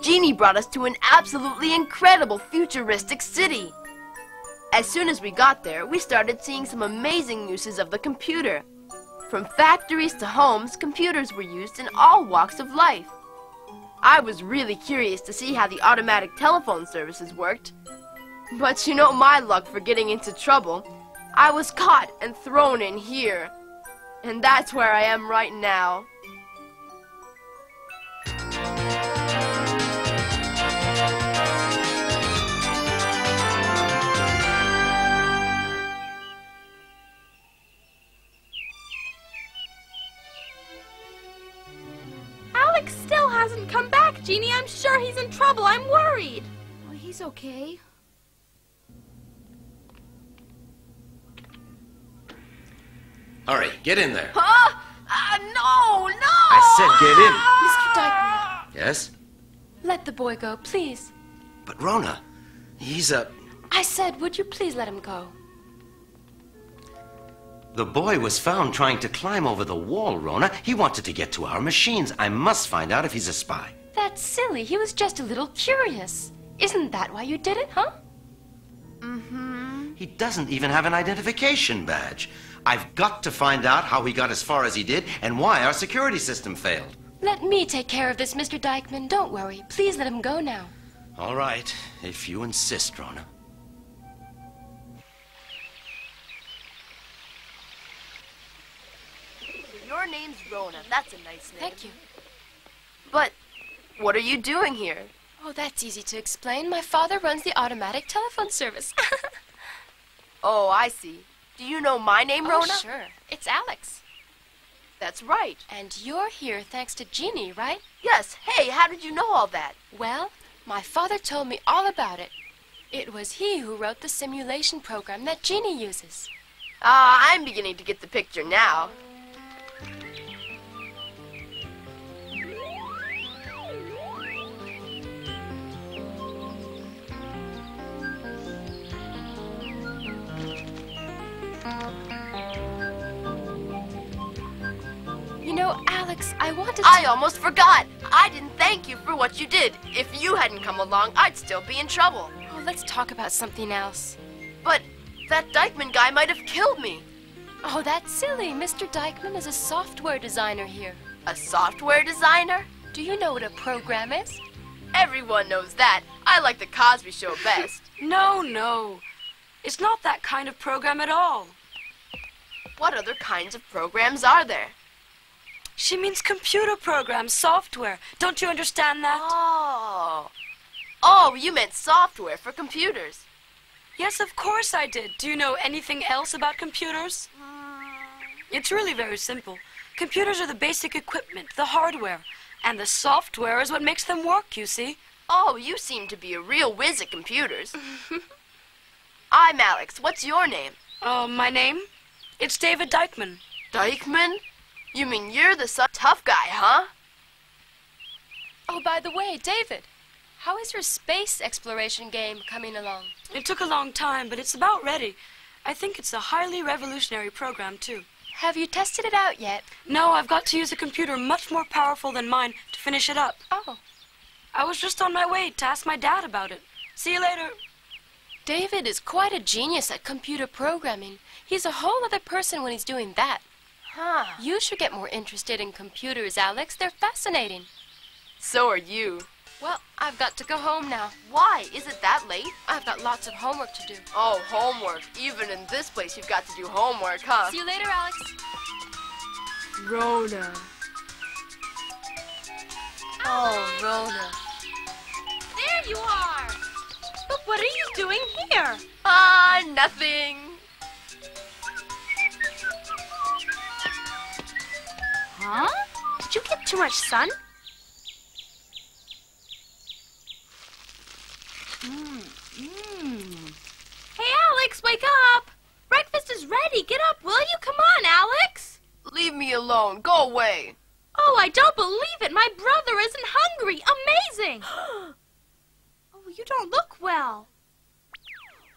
Jeannie brought us to an absolutely incredible futuristic city. As soon as we got there, we started seeing some amazing uses of the computer. From factories to homes, computers were used in all walks of life. I was really curious to see how the automatic telephone services worked. But you know my luck for getting into trouble. I was caught and thrown in here. And that's where I am right now. Alex still hasn't come back, Jeannie. I'm sure he's in trouble. I'm worried. Oh, he's okay. Hurry, get in there. Huh? No! I said get in. Mr. Dykeman, Yes? let the boy go, please. But Rona, he's a... I said, would you please let him go? The boy was found trying to climb over the wall, Rona. He wanted to get to our machines. I must find out if he's a spy. That's silly. He was just a little curious. Isn't that why you did it, huh? Mm-hmm. He doesn't even have an identification badge. I've got to find out how he got as far as he did and why our security system failed. Let me take care of this, Mr. Dykeman. Don't worry. Please let him go now. All right, if you insist, Rona. Your name's Rona. That's a nice name. Thank you. But what are you doing here? Oh, that's easy to explain. My father runs the automatic telephone service. Oh, I see. Do you know my name, Oh, Rona? sure. It's Alex. That's right. And you're here thanks to Jeannie, right? Yes. Hey, how did you know all that? Well, my father told me all about it. It was he who wrote the simulation program that Jeannie uses. I'm beginning to get the picture now. You know, Alex, I wanted to... I almost forgot. I didn't thank you for what you did. If you hadn't come along, I'd still be in trouble. Oh, let's talk about something else. But that Dykeman guy might have killed me. Oh, that's silly. Mr. Dykeman is a software designer here. A software designer? Do you know what a program is? Everyone knows that. I like the Cosby Show best. No. It's not that kind of program at all. What other kinds of programs are there? She means computer programs, software. Don't you understand that? Oh, you meant software for computers. Yes, of course I did. Do you know anything else about computers? It's really very simple. Computers are the basic equipment, the hardware. And the software is what makes them work, you see. Oh, you seem to be a real whiz at computers. I'm Alex. What's your name? Oh, my name? It's David Dykeman. Dykeman? You mean you're the tough guy, huh? Oh, by the way, David, how is your space exploration game coming along? It took a long time, but it's about ready. I think it's a highly revolutionary program, too. Have you tested it out yet? No, I've got to use a computer much more powerful than mine to finish it up. Oh. I was just on my way to ask my dad about it. See you later. David is quite a genius at computer programming. He's a whole other person when he's doing that. Huh. You should get more interested in computers, Alex. They're fascinating. So are you. Well, I've got to go home now. Why? Is it that late? I've got lots of homework to do. Oh, homework. Even in this place, you've got to do homework, huh? See you later, Alex. Rona. Oh, Rona. There you are. But what are you doing here? Nothing. Huh? Did you get too much sun? Hey, Alex, wake up! Breakfast is ready. Get up, will you? Come on, Alex. Leave me alone. Go away. Oh, I don't believe it. My brother isn't hungry. Amazing. Oh, you don't look well.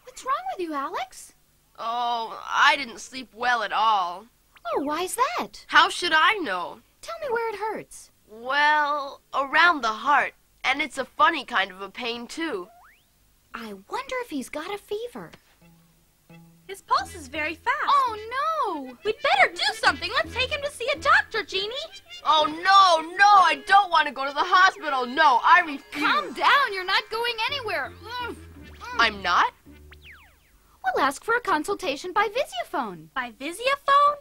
What's wrong with you, Alex? Oh, I didn't sleep well at all. Oh, why's that? How should I know? Tell me where it hurts. Well, around the heart. And it's a funny kind of a pain, too. I wonder if he's got a fever. His pulse is very fast. Oh, no! We'd better do something. Let's take him to see a doctor, Jeannie. Oh, no, I don't want to go to the hospital. No, I refuse. Calm down. You're not going anywhere. I'm not? We'll ask for a consultation by Visiaphone. By Visiaphone?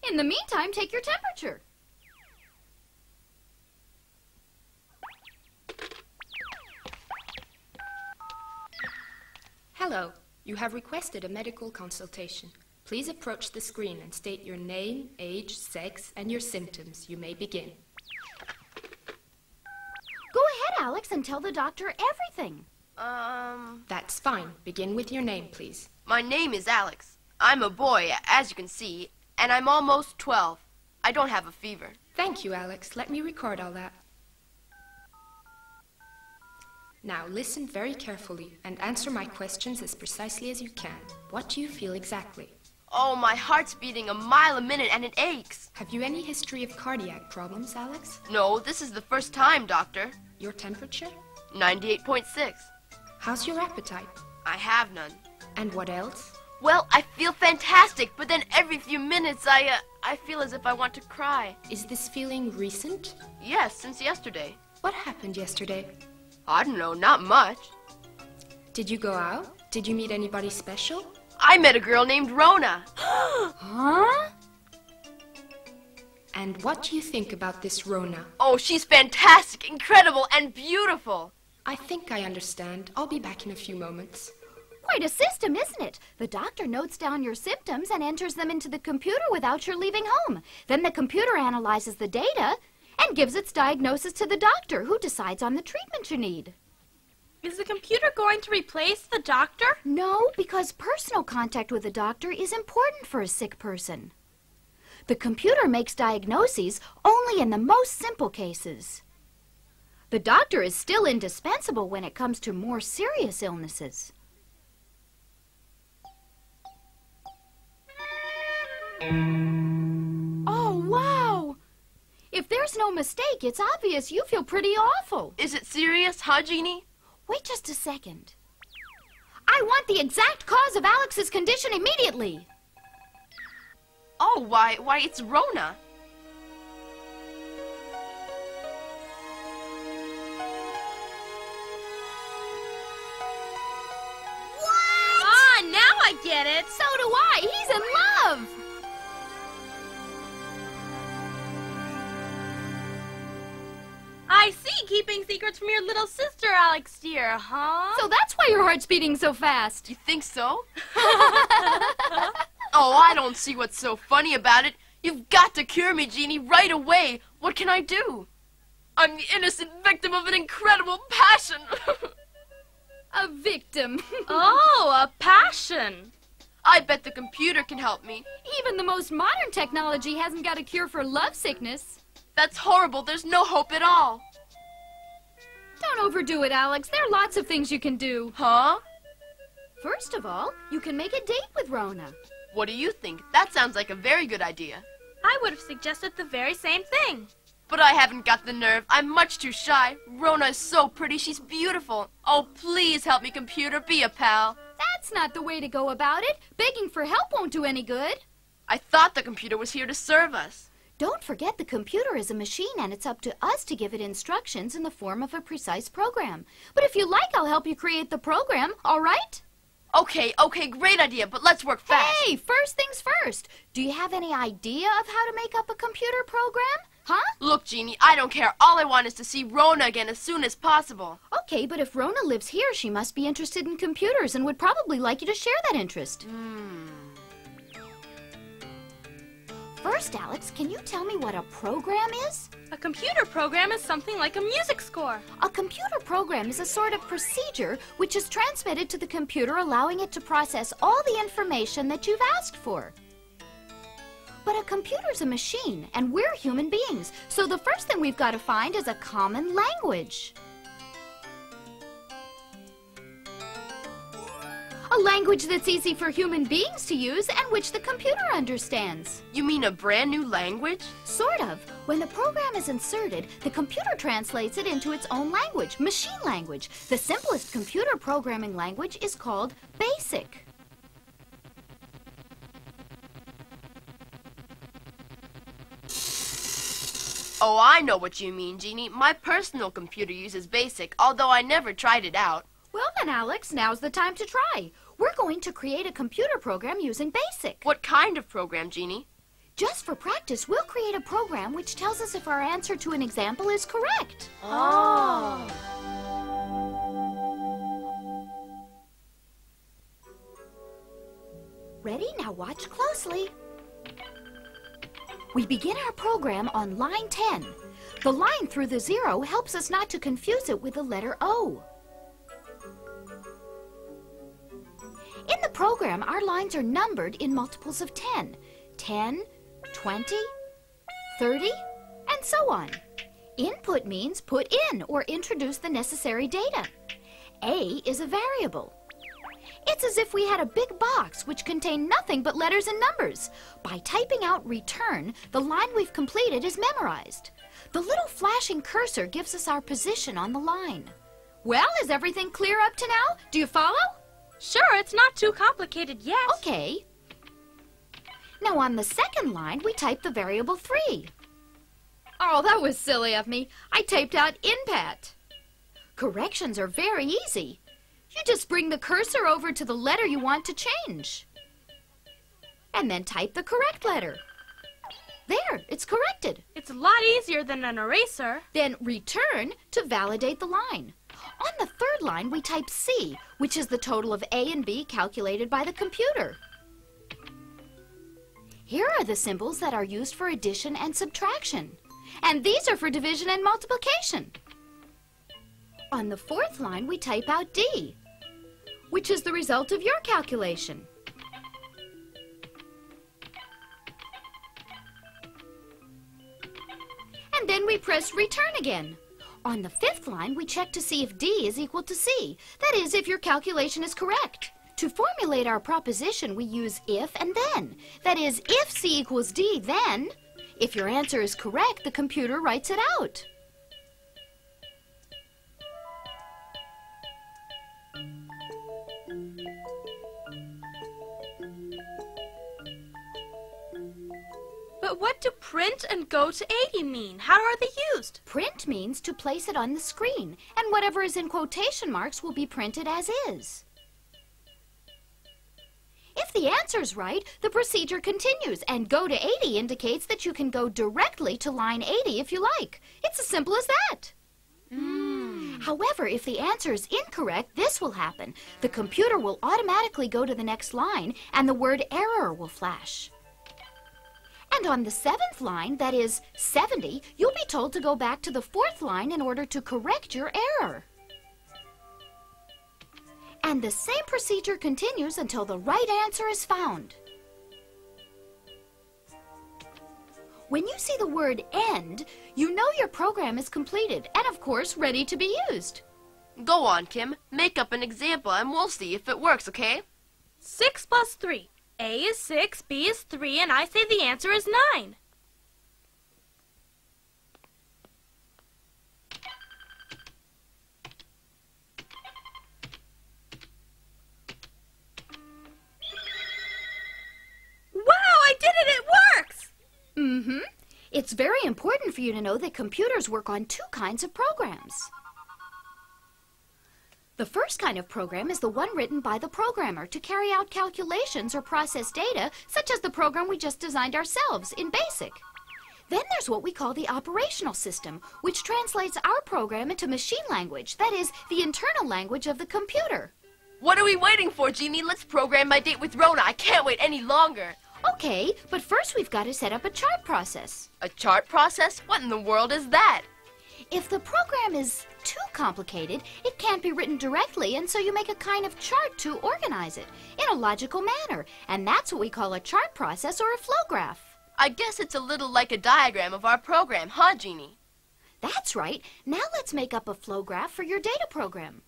In the meantime, take your temperature. Hello. You have requested a medical consultation. Please approach the screen and state your name, age, sex, and your symptoms. You may begin. Go ahead, Alex, and tell the doctor everything. That's fine. Begin with your name, please. My name is Alex. I'm a boy, as you can see, and I'm almost 12. I don't have a fever. Thank you, Alex. Let me record all that. Now, listen very carefully and answer my questions as precisely as you can. What do you feel exactly? Oh, my heart's beating a mile a minute and it aches. Have you any history of cardiac problems, Alex? No, this is the first time, Doctor. Your temperature? 98.6. How's your appetite? I have none. And what else? Well, I feel fantastic, but then every few minutes I feel as if I want to cry. Is this feeling recent? Yes, since yesterday. What happened yesterday? I don't know, not much. Did you go out? Did you meet anybody special? I met a girl named Rona. Huh? And what do you think about this Rona? Oh, she's fantastic, incredible, and beautiful. I think I understand. I'll be back in a few moments. Quite a system, isn't it? The doctor notes down your symptoms and enters them into the computer without your leaving home. Then the computer analyzes the data and gives its diagnosis to the doctor, who decides on the treatment you need. Is the computer going to replace the doctor? No, because personal contact with the doctor is important for a sick person. The computer makes diagnoses only in the most simple cases. The doctor is still indispensable when it comes to more serious illnesses. Oh, wow! If there's no mistake, it's obvious you feel pretty awful. Is it serious, huh, Jeannie? Wait just a second. I want the exact cause of Alex's condition immediately. Oh, why, it's Rona. What? Ah, now I get it. So do I. He's in love. I see, keeping secrets from your little sister, Alex dear, huh? So that's why your heart's beating so fast. You think so? Oh, I don't see what's so funny about it. You've got to cure me, Jeannie, right away. What can I do? I'm the innocent victim of an incredible passion. A victim. Oh, a passion. I bet the computer can help me. Even the most modern technology hasn't got a cure for lovesickness. That's horrible. There's no hope at all. Don't overdo it, Alex. There are lots of things you can do. Huh? First of all, you can make a date with Rona. What do you think? That sounds like a very good idea. I would have suggested the very same thing. But I haven't got the nerve. I'm much too shy. Rona is so pretty. She's beautiful. Oh, please help me, computer. Be a pal. That's not the way to go about it. Begging for help won't do any good. I thought the computer was here to serve us. Don't forget the computer is a machine and it's up to us to give it instructions in the form of a precise program. But if you like, I'll help you create the program, all right? Okay, great idea, but let's work fast. Hey, first things first. Do you have any idea of how to make up a computer program? Huh? Look, Jeannie, I don't care. All I want is to see Rona again as soon as possible. Okay, but if Rona lives here, she must be interested in computers and would probably like you to share that interest. First, Alex, can you tell me what a program is? A computer program is something like a music score. A computer program is a sort of procedure which is transmitted to the computer, allowing it to process all the information that you've asked for. But a computer's a machine, and we're human beings, so the first thing we've got to find is a common language. A language that's easy for human beings to use and which the computer understands. You mean a brand new language? Sort of. When the program is inserted, the computer translates it into its own language, machine language. The simplest computer programming language is called BASIC. Oh, I know what you mean, Jeannie. My personal computer uses BASIC, although I never tried it out. Well then, Alex, now's the time to try. We're going to create a computer program using BASIC. What kind of program, Jeannie? Just for practice, we'll create a program which tells us if our answer to an example is correct. Oh. Ready? Now watch closely. We begin our program on line 10. The line through the 0 helps us not to confuse it with the letter O. In the program, our lines are numbered in multiples of 10. 10, 20, 30, and so on. Input means put in or introduce the necessary data. A is a variable. It's as if we had a big box which contained nothing but letters and numbers. By typing out return, the line we've completed is memorized. The little flashing cursor gives us our position on the line. Well, is everything clear up to now? Do you follow? Sure, it's not too complicated yet. Okay. Now on the second line, we type the variable 3. Oh, that was silly of me. I typed out INPAT. Corrections are very easy. You just bring the cursor over to the letter you want to change. And then type the correct letter. There, it's corrected. It's a lot easier than an eraser. Then return to validate the line. On the third line, we type C, which is the total of A and B calculated by the computer. Here are the symbols that are used for addition and subtraction. And these are for division and multiplication. On the fourth line, we type out D, which is the result of your calculation. And then we press return again. On the fifth line, we check to see if D is equal to C. That is, if your calculation is correct. To formulate our proposition, we use if and then. That is, if C equals D, then, if your answer is correct, the computer writes it out. But what do print and go to 80 mean? How are they used? Print means to place it on the screen, and whatever is in quotation marks will be printed as is. If the answer's right, the procedure continues, and go to 80 indicates that you can go directly to line 80 if you like. It's as simple as that. However, if the answer is incorrect, this will happen. The computer will automatically go to the next line, and the word error will flash. And on the seventh line, that is 70, you'll be told to go back to the fourth line in order to correct your error. And the same procedure continues until the right answer is found. When you see the word end, you know your program is completed and, of course, ready to be used. Go on, Kim. Make up an example and we'll see if it works, okay? 6 plus 3. A is 6, B is 3, and I say the answer is 9. Wow, I did it! It works! Mm-hmm. It's very important for you to know that computers work on two kinds of programs. The first kind of program is the one written by the programmer to carry out calculations or process data, such as the program we just designed ourselves in BASIC. Then there's what we call the operational system, which translates our program into machine language, that is, the internal language of the computer. What are we waiting for, Jeannie? Let's program my date with Rona. I can't wait any longer. Okay, but first we've got to set up a chart process. A chart process? What in the world is that? If the program is too complicated, it can't be written directly, and so you make a kind of chart to organize it in a logical manner, and that's what we call a chart process or a flow graph. I guess it's a little like a diagram of our program, huh, Jeannie? That's right. Now let's make up a flow graph for your data program.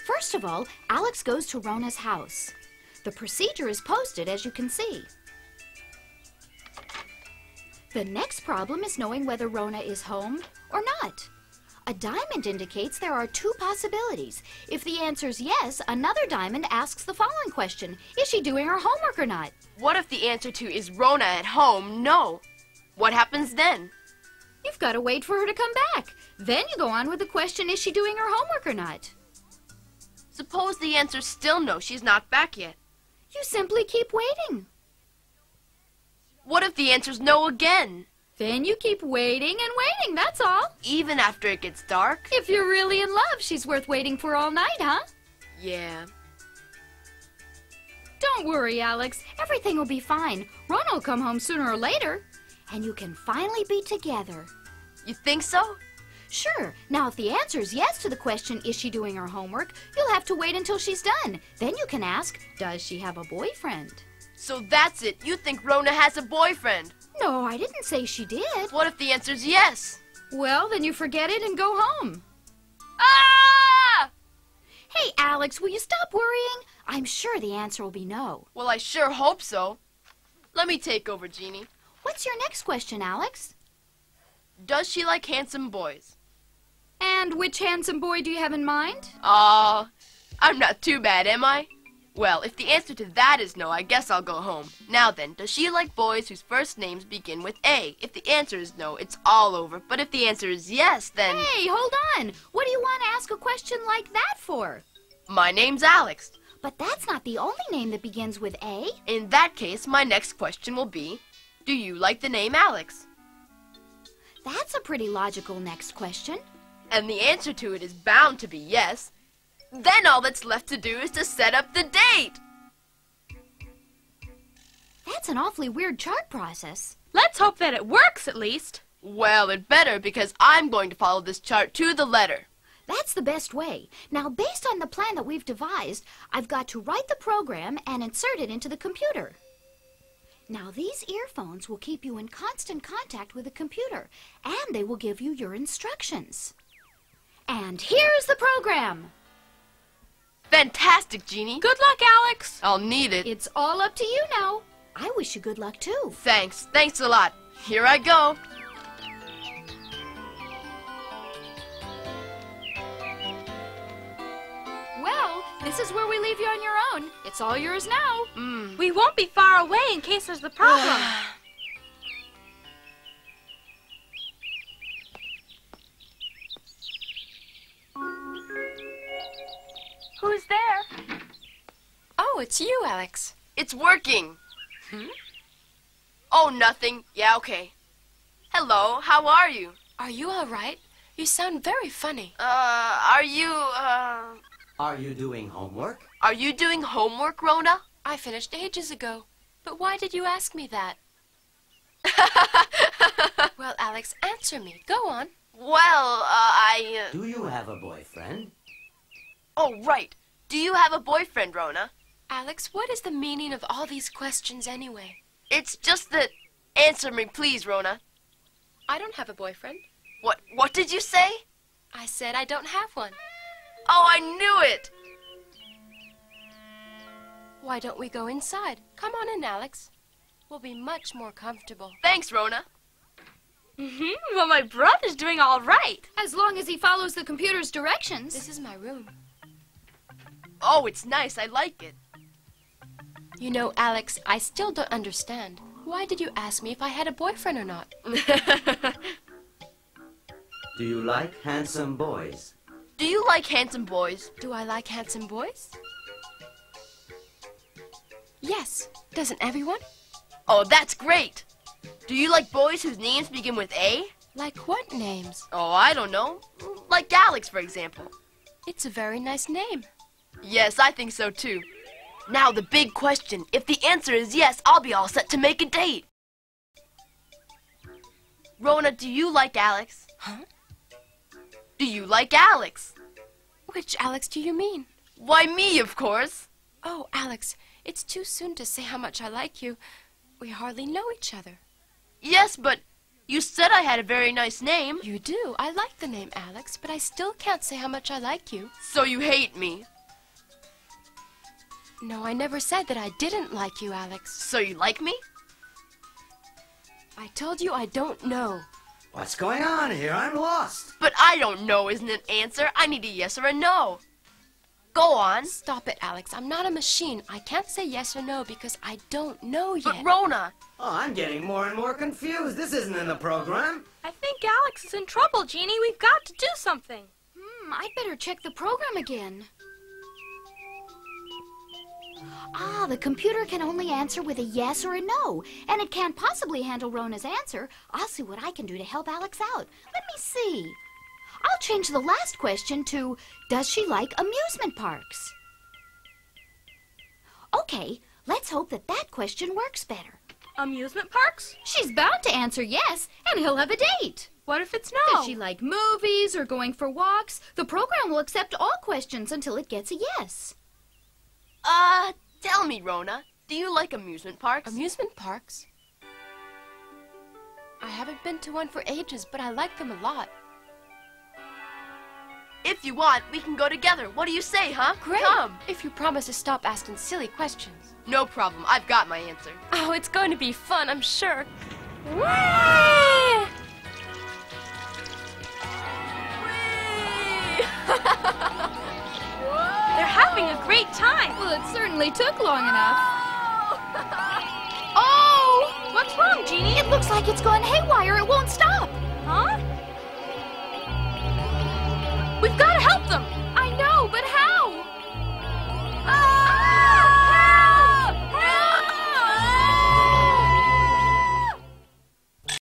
First of all, Alex goes to Rona's house. The procedure is posted, as you can see. The next problem is knowing whether Rona is home or not. A diamond indicates there are two possibilities. If the answer is yes, another diamond asks the following question: is she doing her homework or not? What if the answer to is Rona at home, no? What happens then? You've got to wait for her to come back. Then you go on with the question, is she doing her homework or not? Suppose the answer's still no, she's not back yet. You simply keep waiting. What if the answer's no again? Then you keep waiting and waiting, that's all. Even after it gets dark? If you're really in love, she's worth waiting for all night, huh? Yeah. Don't worry, Alex. Everything will be fine. Rona will come home sooner or later. And you can finally be together. You think so? Sure. Now, if the answer is yes to the question, is she doing her homework, you'll have to wait until she's done. Then you can ask, does she have a boyfriend? So that's it. You think Rona has a boyfriend? No, I didn't say she did. What if the answer's yes? Well, then you forget it and go home. Ah! Hey, Alex, will you stop worrying? I'm sure the answer will be no. Well, I sure hope so. Let me take over, Jeannie. What's your next question, Alex? Does she like handsome boys? And which handsome boy do you have in mind? Aw, I'm not too bad, am I? Well, if the answer to that is no, I guess I'll go home. Now then, does she like boys whose first names begin with A? If the answer is no, it's all over. But if the answer is yes, then... Hey, hold on. What do you want to ask a question like that for? My name's Alex. But that's not the only name that begins with A. In that case, my next question will be, do you like the name Alex? That's a pretty logical next question. And the answer to it is bound to be yes. Then all that's left to do is to set up the date. That's an awfully weird chart process. Let's hope that it works at least. Well, it better, because I'm going to follow this chart to the letter. That's the best way. Now, based on the plan that we've devised, I've got to write the program and insert it into the computer. Now, these earphones will keep you in constant contact with the computer, and they will give you your instructions. And here's the program. Fantastic, Jeannie. Good luck, Alex. I'll need it. It's all up to you now. I wish you good luck, too. Thanks. Thanks a lot. Here I go. Well, this is where we leave you on your own. It's all yours now. We won't be far away in case there's a problem. Who's there? Oh, it's you, Alex. It's working. Oh, nothing. Yeah, okay. Hello, how are you? Are you all right? You sound very funny. Are you doing homework? Are you doing homework, Rona? I finished ages ago. But why did you ask me that? Well, Alex, answer me. Go on. Well, Do you have a boyfriend? Oh, right. Do you have a boyfriend, Rona? Alex, what is the meaning of all these questions anyway? It's just that... Answer me, please, Rona. I don't have a boyfriend. What did you say? I said I don't have one. Oh, I knew it! Why don't we go inside? Come on in, Alex. We'll be much more comfortable. Thanks, Rona. Well, my brother's doing all right. As long as he follows the computer's directions. This is my room. Oh, it's nice. I like it. You know, Alex, I still don't understand. Why did you ask me if I had a boyfriend or not? Do you like handsome boys? Do you like handsome boys? Do I like handsome boys? Yes. Doesn't everyone? Oh, that's great. Do you like boys whose names begin with A? Like what names? Oh, I don't know. Like Alex, for example. It's a very nice name. Yes, I think so, too. Now, the big question. If the answer is yes, I'll be all set to make a date. Rona, do you like Alex? Huh? Do you like Alex? Which Alex do you mean? Why, me, of course. Oh, Alex, it's too soon to say how much I like you. We hardly know each other. Yes, but you said I had a very nice name. You do. I like the name Alex, but I still can't say how much I like you. So you hate me. No, I never said that I didn't like you, Alex. So you like me? I told you I don't know. What's going on here? I'm lost. But I don't know isn't an answer. I need a yes or a no. Go on. Stop it, Alex. I'm not a machine. I can't say yes or no because I don't know yet. But Rona. Oh, I'm getting more and more confused. This isn't in the program. I think Alex is in trouble, Jeannie. We've got to do something. I'd better check the program again. Ah, the computer can only answer with a yes or a no, and it can't possibly handle Rona's answer. I'll see what I can do to help Alex out. Let me see. I'll change the last question to, does she like amusement parks? Okay, let's hope that that question works better. Amusement parks? She's bound to answer yes, and he'll have a date. What if it's Does no? she like movies or going for walks? The program will accept all questions until it gets a yes. Tell me, Rona, do you like amusement parks? Amusement parks? I haven't been to one for ages, but I like them a lot. If you want, we can go together. What do you say, huh? Great! Come. If you promise to stop asking silly questions. No problem. I've got my answer. Oh, it's going to be fun, I'm sure. Whee! They're having a great time. Well, it certainly took long enough. Oh! What's wrong, Jeannie? It looks like it's gone haywire. It won't stop. Huh?